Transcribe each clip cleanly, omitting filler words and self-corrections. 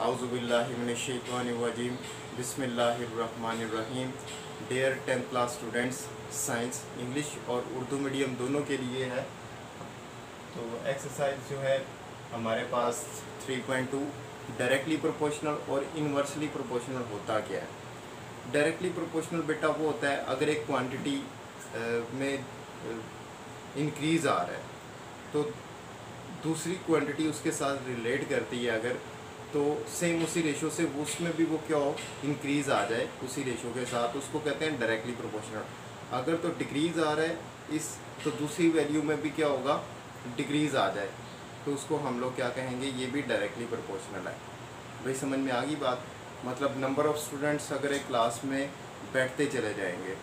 आउज़ुबिल्लाहिमिनश्शैतानिर्रजीम बिस्मिल्लाहिर्रहमानिर्रहीम। Dear 10th class students, science English और Urdu medium दोनों के लिए है। तो एक्सरसाइज जो है हमारे पास 3.2 डायरेक्टली प्रोपोर्शनल और इनवर्सली प्रोपोर्शनल होता क्या है। डायरेक्टली प्रोपोर्शनल बेटा वो होता है अगर एक क्वांटिटी में इंक्रीज़ आ रहा है तो दूसरी क्वांटिटी उसके साथ रिलेट करती है, अगर तो सेम उसी रेशो से उसमें भी वो क्या हो इंक्रीज़ आ जाए उसी रेशो के साथ, उसको कहते हैं डायरेक्टली प्रोपोर्शनल। अगर तो डिक्रीज़ आ रहा है इस तो दूसरी वैल्यू में भी क्या होगा डिक्रीज़ आ जाए, तो उसको हम लोग क्या कहेंगे, ये भी डायरेक्टली प्रोपोर्शनल है। भाई समझ में आ गई बात। मतलब नंबर ऑफ़ स्टूडेंट्स अगर एक क्लास में बैठते चले जाएंगे,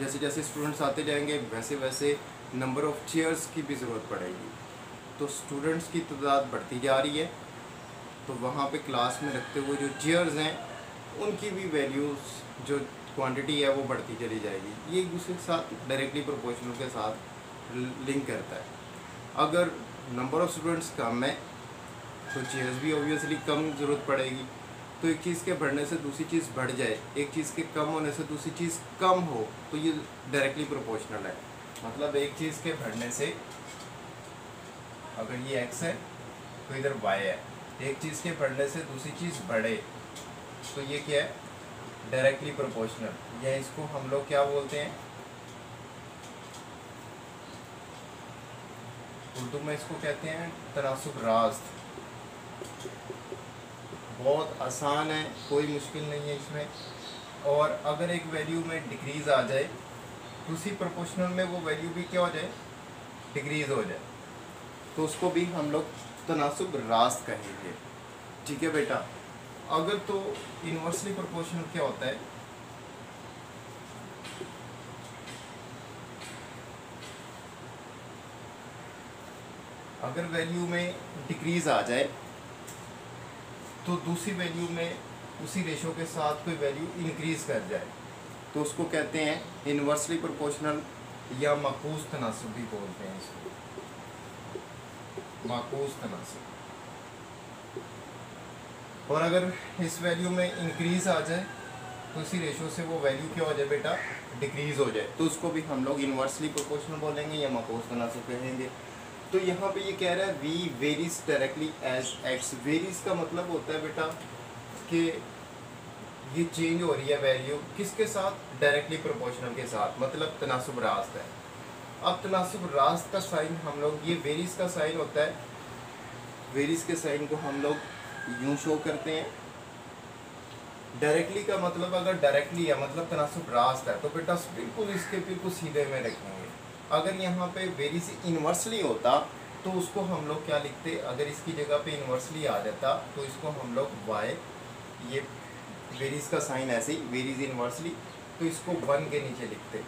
जैसे जैसे स्टूडेंट्स आते जाएंगे वैसे वैसे नंबर ऑफ़ चेयर्स की भी ज़रूरत पड़ेगी। तो स्टूडेंट्स की तादाद बढ़ती जा रही है, तो वहाँ पे क्लास में रखते हुए जो चेयर्स हैं उनकी भी वैल्यूज़ जो क्वांटिटी है वो बढ़ती चली जाएगी। ये एक दूसरे के साथ डायरेक्टली प्रोपोर्शनल के साथ लिंक करता है। अगर नंबर ऑफ़ स्टूडेंट्स कम है तो चेयर्स भी ऑब्वियसली कम ज़रूरत पड़ेगी। तो एक चीज़ के बढ़ने से दूसरी चीज़ बढ़ जाए, एक चीज़ के कम होने से दूसरी चीज़ कम हो, तो ये डायरेक्टली प्रोपोर्शनल है। मतलब एक चीज़ के बढ़ने से, अगर ये x है तो इधर y है, एक चीज़ के बढ़ने से दूसरी चीज़ बढ़े तो ये क्या है डायरेक्टली प्रोपोर्शनल। या इसको हम लोग क्या बोलते हैं, उर्दू में इसको कहते हैं तनासुब रास्त। बहुत आसान है, कोई मुश्किल नहीं है इसमें। और अगर एक वैल्यू में डिक्रीज़ आ जाए दूसरी प्रोपोर्शनल में वो वैल्यू भी क्या हो जाए डिक्रीज़ हो जाए, तो उसको भी हम लोग तनासुब रास्त कहेंगे। ठीक है बेटा। अगर तो इनवर्सली प्रोपोर्शनल क्या होता है, अगर वैल्यू में डिक्रीज़ आ जाए तो दूसरी वैल्यू में उसी रेशो के साथ कोई वैल्यू इंक्रीज़ कर जाए, तो उसको कहते हैं इनवर्सली प्रोपोर्शनल या माकूस तनासुब भी बोलते हैं इसको, माकूस तनासुब। और अगर इस वैल्यू में इंक्रीज़ आ जाए तो उसी रेशो से वो वैल्यू क्या हो जाए बेटा डिक्रीज़ हो जाए, तो उसको भी हम लोग इनवर्सली प्रोपोर्शनल बोलेंगे या माकूस तनासुब कहेंगे। तो यहाँ पे ये कह रहा है we varies directly as x. Varies का मतलब होता है बेटा कि ये चेंज हो रही है वैल्यू किसके साथ, डायरेक्टली प्रोपोर्शनल के साथ, मतलब तनासुब रास्त है। अब तनासुब रास्त का साइन हम लोग, ये वेरीज का साइन होता है, वेरीज के साइन को हम लोग यूं शो करते हैं। डायरेक्टली का मतलब अगर डायरेक्टली है मतलब तनासुब रास्त है तो बेटा बिल्कुल इसके बिल्कुल सीधे में रखेंगे। अगर यहाँ पे वेरीज इनवर्सली होता तो उसको हम लोग क्या लिखते, अगर इसकी जगह पे इनवर्सली आ जाता तो इसको हम लोग y, ये वेरीज का साइन ऐसे ही वेरीज इनवर्सली, तो इसको 1 के नीचे लिखते।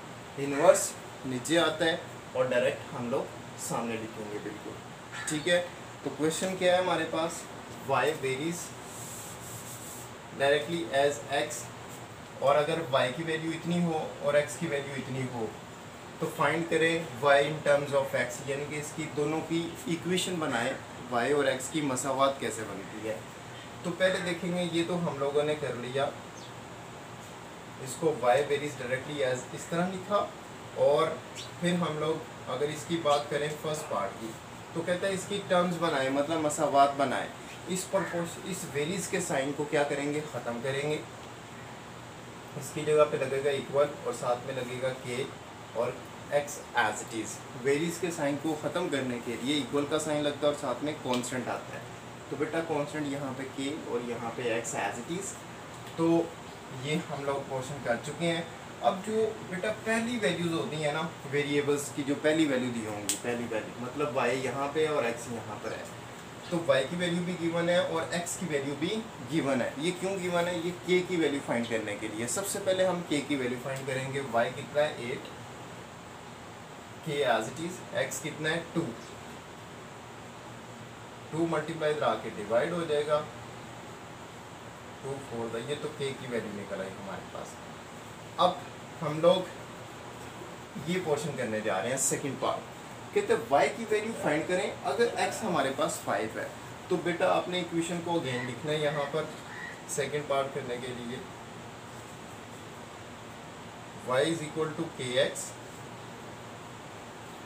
इनवर्स नीचे आता है और डायरेक्ट हम लोग सामने लिखेंगे बिल्कुल। ठीक है। तो क्वेश्चन क्या है हमारे पास, y varies directly as x, और अगर y की वैल्यू इतनी हो और x की वैल्यू इतनी हो तो फाइंड करें y in terms of x, यानी कि इसकी दोनों की इक्वेशन बनाएं, y और x की मसावात कैसे बनती है। तो पहले देखेंगे, ये तो हम लोगों ने कर लिया, इसको y वेरीज डायरेक्टली एज इस तरह लिखा। और फिर हम लोग अगर इसकी बात करें फर्स्ट पार्ट की, तो कहता है इसकी टर्म्स बनाएं, मतलब मसावात बनाएं। इस वेरीज के साइन को क्या करेंगे, ख़त्म करेंगे। इसकी जगह पे लगेगा इक्वल और साथ में लगेगा k और x as it is. Varies के साइन को ख़त्म करने के लिए इक्वल का साइन लगता है और साथ में कांस्टेंट आता है। तो बेटा कांस्टेंट यहाँ पे k और यहाँ पे x एज इट इज़। तो ये हम लोग पोर्शन कर चुके हैं। अब जो बेटा पहली वैल्यूज़ होती हैं ना वेरिएबल्स की, जो पहली वैल्यू दी होंगी, पहली वैल्यू मतलब y यहाँ पे और x यहाँ पर है, तो y की वैल्यू भी गिवन है और x की वैल्यू भी गिवन है। ये क्यों गिवन है, ये k की वैल्यू फाइंड करने के लिए। सबसे पहले हम k की वैल्यू फाइंड करेंगे। y कितना है 8, k as it is, x कितना है 2, 2 मल्टीप्लाई आके डिवाइड हो जाएगा 2 4, ये तो k की वैल्यू निकल आई हमारे पास। अब हम लोग ये पोर्शन करने जा रहे हैं सेकंड पार्ट। कहते हैं y की वैल्यू फाइंड करें अगर x हमारे पास 5 है तो बेटा आपने इक्वेशन को अगेन लिखना है यहाँ पर सेकेंड पार्ट करने के लिए। y इज इक्वल टू के एक्स,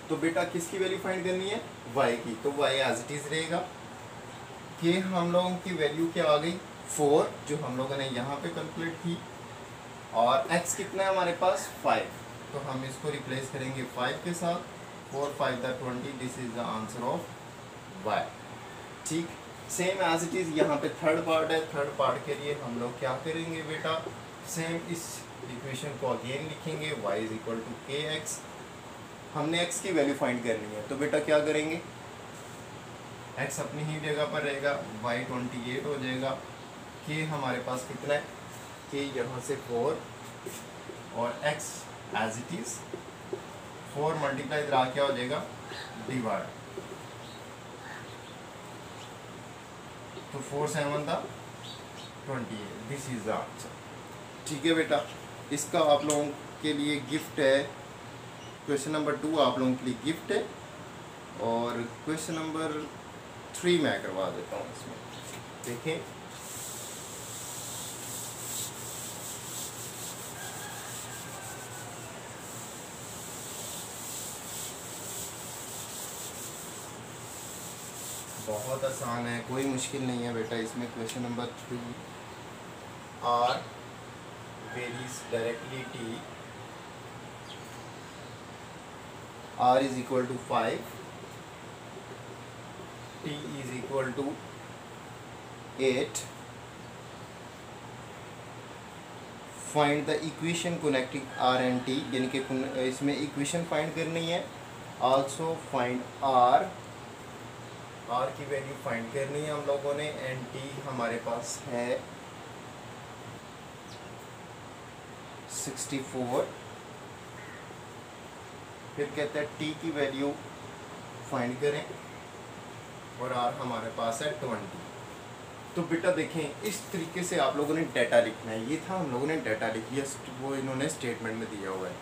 तो बेटा किसकी वैल्यू फाइंड करनी है, y की, तो y एज इट इज रहेगा। के हम लोगों की वैल्यू क्या आ गई 4, जो हम लोगों ने यहाँ पे कैलकुलेट की, और x कितना है हमारे पास 5, तो हम इसको रिप्लेस करेंगे 5 के साथ, 4 5 the 20, this is the answer of y। ठीक, सेम एज इट इज यहाँ पे थर्ड पार्ट है। थर्ड पार्ट के लिए हम लोग क्या करेंगे बेटा, सेम इस इक्वेशन को अगेन लिखेंगे, y इज इक्वल टू के एक्स। हमने x की वैल्यू फाइंड करनी है, तो बेटा क्या करेंगे, x अपनी ही जगह पर रहेगा, y 28 हो जाएगा। के हमारे पास कितना है, के यहाँ से 4 और x as it is 4 multiply इधर क्या हो जाएगा डिवाइड, तो 4 7 था 28, दिस इज द आंसर। ठीक है बेटा, इसका आप लोगों के लिए गिफ्ट है, क्वेश्चन नंबर 2 आप लोगों के लिए गिफ्ट है, और क्वेश्चन नंबर 3 मैं करवा देता हूँ इसमें। देखें, बहुत आसान है, कोई मुश्किल नहीं है बेटा इसमें। Question number 3, R varies directly T, R is equal to 5, T is equal to 8, find the equation connecting R and T, यानी कि इसमें इक्वेशन फाइंड करनी है, आल्सो फाइंड आर, आर की वैल्यू फाइंड करनी है हम लोगों ने, एंड टी हमारे पास है 64। फिर कहते हैं टी की वैल्यू फाइंड करें, और आर हमारे पास है 20। तो बेटा देखें, इस तरीके से आप लोगों ने डाटा लिखना है। ये था, हम लोगों ने डाटा लिख लिया, वो इन्होंने स्टेटमेंट में दिया हुआ है,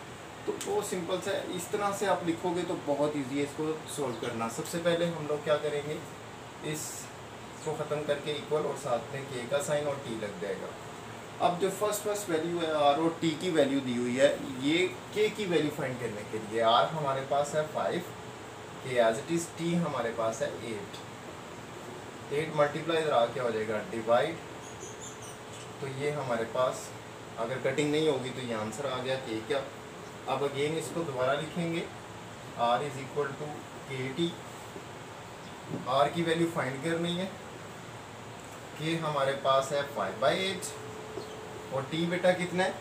तो वो सिंपल सा है। इस तरह से आप लिखोगे तो बहुत इजी है इसको सॉल्व करना। सबसे पहले हम लोग क्या करेंगे, इसको ख़त्म करके इक्वल और साथ में के का साइन और टी लग जाएगा। अब जो फर्स्ट वैल्यू है आर और टी की वैल्यू दी हुई है, ये के की वैल्यू फाइंड करने के लिए, आर हमारे पास है 5, के एज इट इज़, टी हमारे पास है 8 मल्टीप्लाई इधर क्या हो जाएगा डिवाइड, तो ये हमारे पास अगर कटिंग नहीं होगी तो ये आंसर आ गया के क्या। अब अगेन इसको दोबारा लिखेंगे, R is equal to K T, are की वैल्यू फाइंड करनी है, के हमारे पास है 5/8 और टी बेटा कितना है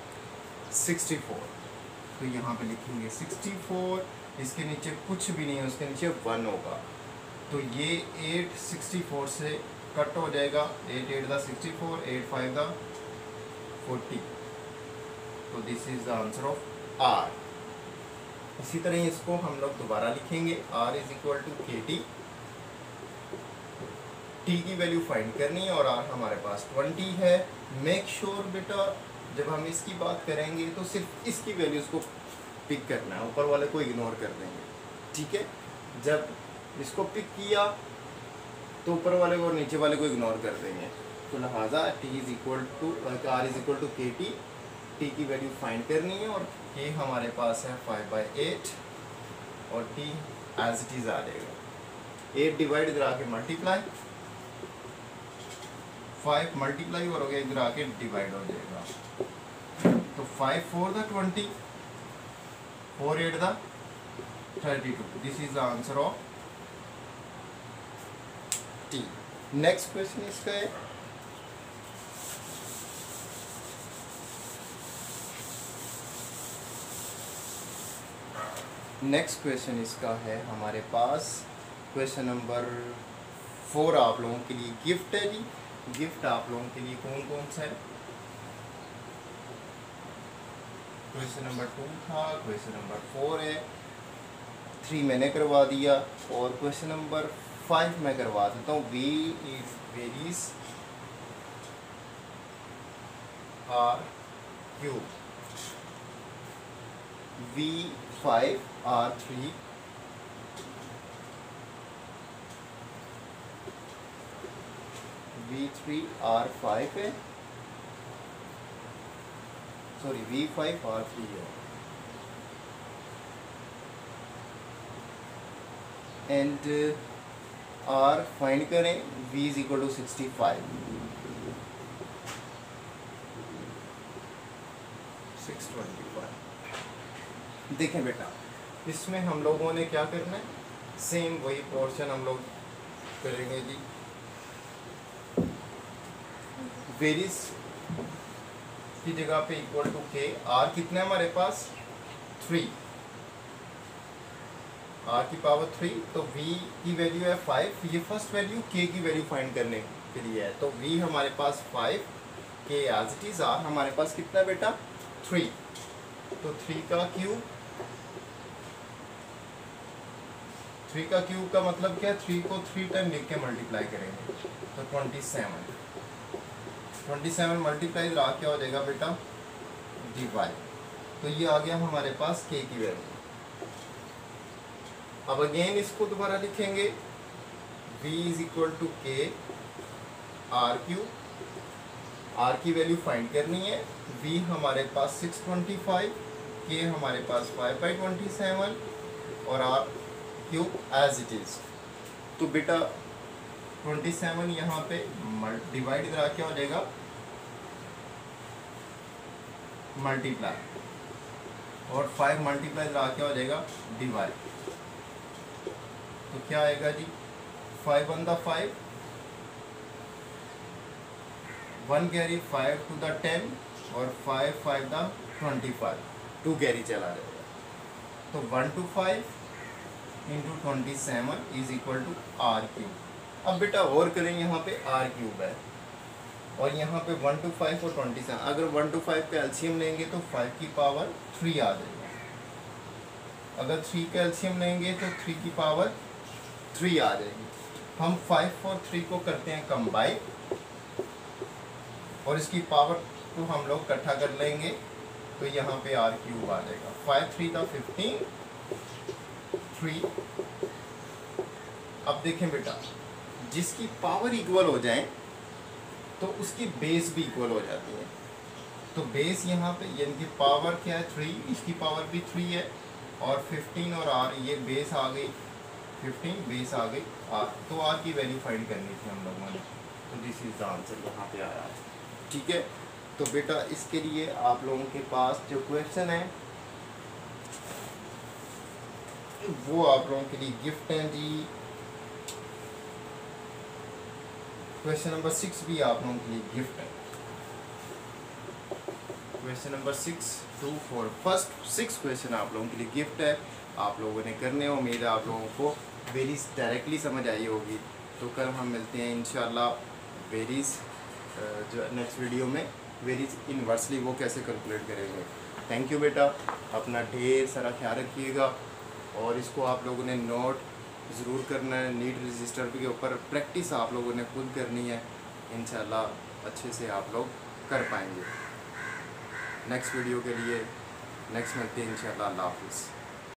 64, तो यहाँ पे लिखेंगे 64, इसके नीचे कुछ भी नहीं है, उसके नीचे 1 होगा, तो ये 8 64 से कट हो जाएगा, 8 8 दा 64, 8 5 दा 40, तो this is the answer of R. इसी तरह इसको हम लोग दोबारा लिखेंगे, R is equal to K T, T की वैल्यू फाइंड करनी है और आर हमारे पास 20 है। मेक श्योर बेटा जब हम इसकी बात करेंगे तो सिर्फ इसकी वैल्यूज़ को पिक करना है, ऊपर वाले को इग्नोर कर देंगे, ठीक है। जब इसको पिक किया तो ऊपर वाले को और नीचे वाले को इग्नोर कर देंगे, तो लिहाजा T is equal to R is equal to K T, T की वैल्यू फाइंड करनी है और के हमारे पास है 5/8 और टी एज इट इज़ आ जाएगा, 8 डिवाइड इधर आके मल्टीप्लाई, 5 मल्टीप्लाई और हो गया इधर आके डिवाइड हो जाएगा, तो 5 4 the 20, 4 8 the 32, this is the answer of T. Next question इसका है, नेक्स्ट क्वेश्चन इसका है हमारे पास क्वेश्चन नंबर 4 आप लोगों के लिए गिफ्ट है जी। गिफ्ट आप लोगों के लिए कौन कौन सा है, क्वेश्चन नंबर 2 था, क्वेश्चन नंबर 4 है, 3 मैंने करवा दिया और क्वेश्चन नंबर 5 मैं करवा देता हूँ। V is varies R cube, V5 R3 V3 R5 है, सॉरी V5 R3 है, एंड R फाइंड करें, V इज इक्वल टू 65, 625। देखें बेटा, इसमें हम लोगों ने क्या करना है, सेम वही पोर्शन हम लोग करेंगे जी। वेरीज की जगह पे इक्वल टू के, आर कितना है हमारे पास 3, आर की पावर 3, तो v की वैल्यू है 5, ये फर्स्ट वैल्यू k की वैल्यू फाइंड करने के लिए है, तो v हमारे पास 5, k as it is, R हमारे पास कितना बेटा 3, तो 3 का क्यूब, 3 का क्यूब का मतलब क्या, 3 को 3 टाइम लिख के मल्टीप्लाई करेंगे, तो 27, 27 मल्टीप्लाई ला क्या हो जाएगा बेटा डिवाइड, तो ये आ गया हमारे पास k की वैल्यू। अब अगेन इसको दोबारा लिखेंगे, v इज इक्वल टू के आर क्यू, आर की वैल्यू फाइंड करनी है, v हमारे पास 625, k हमारे पास 5/27 और R cube as it is, तो बेटा 27 यहाँ पे डिवाइड करा क्या हो जाएगा मल्टीप्लाई, और 5 मल्टीप्लाई करा क्या हो जाएगा डिवाइड, तो क्या आएगा जी 5 1 5, 1 कैरी 5 to the 10 और 5 5 the 25, 2 कैरी चला जाएगा, तो 1 to 5 into 27 is equal to R cube. अब बेटा और करें, यहाँ पे आर क्यूब है और यहाँ पे 1 to 5 और 27, अगर 1 to 5 का एलसीएम लेंगे तो 5 की पावर 3 आ जाएगा, अगर 3 का एलसीएम लेंगे तो 3 की पावर 3 आ जाएगी। हम 5 और 3 को करते हैं कंबाइन और इसकी पावर को हम लोग इकट्ठा कर लेंगे, तो यहाँ पे आर क्यूब आ जाएगा, 5 3 था 15, 3। अब देखें बेटा, जिसकी पावर इक्वल हो जाए तो उसकी बेस भी इक्वल हो जाती है, तो बेस यहाँ पे यानी कि पावर क्या है 3, इसकी पावर भी 3 है, और 15 और आर ये बेस आ गई 15, बेस आ गई आर, तो आर की वैल्यू फाइंड करनी थी हम लोगों ने, तो दिस इज द आंसर यहाँ पे आया है। ठीक है, तो बेटा इसके लिए आप लोगों के पास जो क्वेश्चन है वो आप लोगों के लिए गिफ्ट है जी। क्वेश्चन नंबर 6 भी आप लोगों के लिए गिफ्ट है, क्वेश्चन नंबर 6 2 4 फर्स्ट 6 क्वेश्चन आप लोगों के लिए गिफ्ट है, आप लोगों ने करने, उम्मीद है आप लोगों को वेरीज डायरेक्टली समझ आई होगी। तो कल हम मिलते हैं इंशाल्लाह वेरीज जो नेक्स्ट वीडियो में, वेरीज इनवर्सली वो कैसे कैलकुलेट करेंगे। थैंक यू बेटा, अपना ढेर सारा ख्याल रखिएगा, और इसको आप लोगों ने नोट ज़रूर करना है, नीट रजिस्टर के ऊपर प्रैक्टिस आप लोगों ने खुद करनी है, इंशाल्लाह अच्छे से आप लोग कर पाएंगे। नेक्स्ट वीडियो के लिए नेक्स्ट मिलते हैं इंशाल्लाह, अल्लाह हाफिज़।